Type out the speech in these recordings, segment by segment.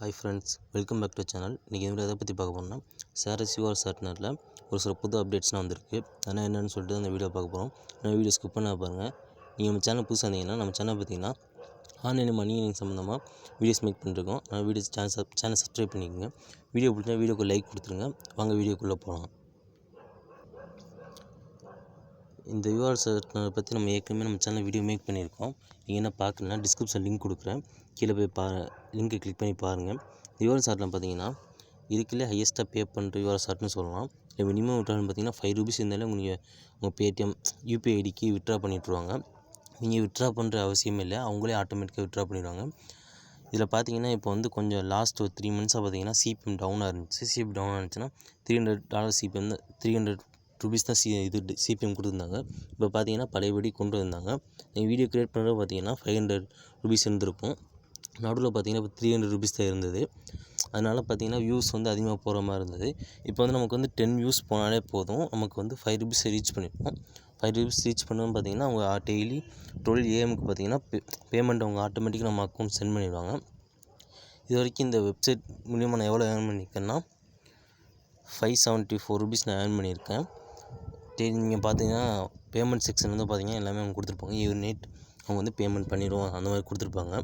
Hi friends, welcome back to the channel. இன்றைக்கி இந்த எதை பற்றி பார்க்க போகிறோம்னா ShareUs ஷார்ட்னரில் ஒரு சில புது அப்டேட்ஸ்லாம் வந்திருக்கு. அதனால் என்னென்னு சொல்லிட்டு அந்த வீடியோ பார்க்க போகிறோம். நம்ம வீடியோ ஸ்கிப் பண்ண பாருங்கள். நீங்கள் நம்ம சேனல் புதுசாக இருந்தீங்கன்னா நம்ம சேனல் பார்த்தீங்கன்னா ஆன்லைன் மணி சம்மந்தமாக வீடியோஸ் மேக் பண்ணிருக்கோம். வீடியோஸ் சேனல் சப்ஸ்கிரைப் பண்ணிக்கோங்க. வீடியோ பிடிச்சா வீடியோக்கு லைக் கொடுத்துருங்க. வாங்க வீடியோக்குள்ளே போகலாம். இந்த ஷார்ட்னர் பற்றி நம்ம ஏற்கனவே நம்ம சேனல் வீடியோ மேக் பண்ணியிருக்கோம். நீங்கள் என்ன பார்க்கணுன்னா டிஸ்கிரிப்ஷன் லிங்க் கொடுக்குறேன், கீழே போய் லிங்க்கை கிளிக் பண்ணி பாருங்கள். ஷார்ட்னர் பார்த்தீங்கன்னா இதுக்குள்ளே ஹையஸ்ட்டாக பே பண்ணுற ஷார்ட்னு சொல்லலாம். மினிமம் விட்ரான்னு பார்த்தீங்கன்னா ₹5 இருந்தாலே உங்கள் Paytm யூபிஐ ஐடிக்கு விட்ரா பண்ணிவிட்ருவாங்க. நீங்கள் விட்ரா பண்ணுற அவசியமே இல்லை, அவங்களே ஆட்டோமேட்டிக்காக விட்ரா பண்ணிடுவாங்க. இதில் பார்த்தீங்கன்னா இப்போ வந்து கொஞ்சம் லாஸ்ட் ஒரு 3 மந்த்ஸாக பார்த்தீங்கன்னா CPM டவுனாக இருந்துச்சு. CPM டவுனாக இருந்துச்சுன்னா $300 CPM தான், ₹300 தான் CPM கொடுத்துருந்தாங்க. இப்போ பார்த்தீங்கன்னா பழையபடி கொண்டு வந்தாங்க. நீங்கள் வீடியோ க்ரியேட் பண்ணுறது பார்த்தீங்கன்னா ₹500 இருந்திருக்கும். நடுவில் பார்த்தீங்கன்னா இப்போ ₹300 தான் இருந்தது. அதனால் பார்த்தீங்கன்னா வியூஸ் வந்து அதிகமாக போகிற மாதிரி இருந்தது. இப்போ வந்து நமக்கு வந்து 10 வியூஸ் போனாலே போதும், நமக்கு வந்து ₹5 ரீச் பண்ணியிருக்கோம். ₹5 ரீச் பண்ணணும்னு பார்த்தீங்கன்னா அவங்க டெய்லி 12 AM பார்த்தீங்கன்னா பேமெண்ட் அவங்க ஆட்டோமேட்டிக்காக நம்ம அக்கௌண்ட் சென்ட் பண்ணிடுவாங்க. இது வரைக்கும் இந்த வெப்சைட் மூலிமா நான் எவ்வளோ ஏர்ன் பண்ணியிருக்கேன்னா ₹574 நான் ஏர்ன் பண்ணியிருக்கேன். நீங்கள் பார்த்தீங்கன்னா பேமெண்ட் செக்ஷன் வந்து பார்த்தீங்கன்னா எல்லாமே அவங்க கொடுத்துருப்பாங்க. earnig அவங்க வந்து பேமெண்ட் பண்ணிடுவோம் அந்த மாதிரி கொடுத்துருப்பாங்க.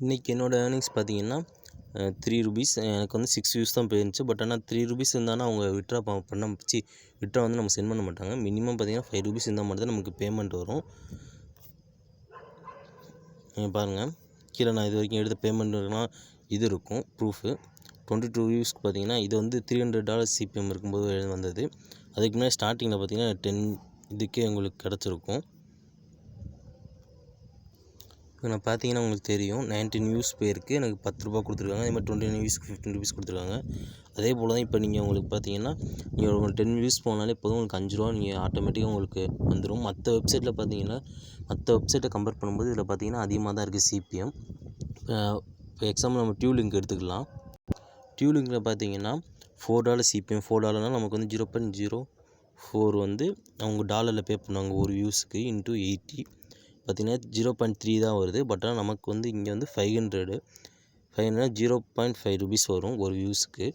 இன்றைக்கி என்னோடய ஏர்னிங்ஸ் பார்த்தீங்கன்னா ₹3 எனக்கு வந்து 6 வியூஸ் தான் போயிருந்துச்சு. பட் ஆனால் ₹3 இருந்தாலும் அவங்க விட்ரா விட்ரா வந்து நம்ம சென்ட் பண்ண மாட்டாங்க. மினிமம் பார்த்தீங்கன்னா ₹5 இருந்தால் மட்டும் தான் நமக்கு பேமெண்ட் வரும். நீங்கள் பாருங்கள், கீழே நான் இது வரைக்கும் எடுத்த பேமெண்ட்னா இது இருக்கும் ப்ரூஃபு. 22 வியூஸ்க்கு பார்த்தீங்கன்னா இது வந்து $300 CPM இருக்கும்போது வந்தது. அதுக்கு முன்னாடி ஸ்டார்டிங்கில் பார்த்தீங்கன்னா 10 இதுக்கே உங்களுக்கு கிடச்சிருக்கும். இப்போ நான் பார்த்தீங்கன்னா உங்களுக்கு தெரியும் 19 வியூஸ் போயிருக்கு, எனக்கு ₹10 கொடுத்துருக்காங்க. அதே மாதிரி 29 வியூஸ்க்கு ₹15 கொடுத்துருக்காங்க. அதே போல் தான் இப்போ நீங்கள் உங்களுக்கு பார்த்தீங்கன்னா நீங்கள் ஒரு 10 வியூஸ் போனாலே போதும், உங்களுக்கு ₹5 நீங்கள் ஆட்டோமேட்டிக்காக உங்களுக்கு வந்துடும். மற்ற வெப்சைட்டில் பார்த்தீங்கன்னா மற்ற வெப்சைட்டை கம்பேர் பண்ணும்போது இதில் பார்த்தீங்கன்னா அதிகமாக தான் இருக்குது CPM. இப்போ எக்ஸாம்பிள் நம்ம டியூலிங்க் எடுத்துக்கலாம். டியூலிங்கில் பார்த்தீங்கன்னா $4 CPM. $4 நமக்கு வந்து 0.04 வந்து அவங்க டாலரில் பே பண்ணுவாங்க ஒரு வியூஸுக்கு இன்ட்டு 80 பார்த்தீங்கன்னா 0.3 தான் வருது. பட் ஆனால் நமக்கு வந்து இங்கே வந்து 500 $0.5 வரும் ஒரு வியூஸுக்கு.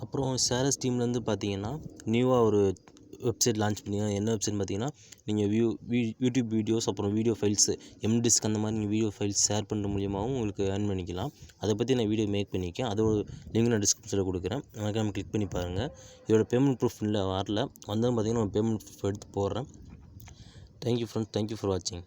அப்புறம் ShareUs டீம்லேருந்து பார்த்தீங்கன்னா நியூவாக ஒரு வெப்சைட் லான்ச் பண்ணிங்க. என்ன வெப்சைட் பார்த்தீங்கன்னா நீங்கள் யூடியூப் வீடியோஸ் அப்புறம் வீடியோ ஃபைல்ஸு எம்டிஸ்க் அந்த மாதிரி நீங்கள் வீடியோ ஃபைல்ஸ் ஷேர் பண்ணுற மூலியமாகவும் உங்களுக்கு ஏர்ன் பண்ணிக்கலாம். அதை பற்றி நான் வீடியோ மேக் பண்ணியிருக்கேன். அதோட லிங்க் நான் டிஸ்கிரிப்ஷனில் கொடுக்குறேன், நம்ம கிளிக் பண்ணி பாருங்கள். இதோட பேமெண்ட் ப்ரூஃப் இல்லை வரல, வந்தாலும் பார்த்தீங்கன்னா நான் பேமெண்ட் ப்ரூஃப் எடுத்து போடுறேன். Thank you friends, thank you for watching.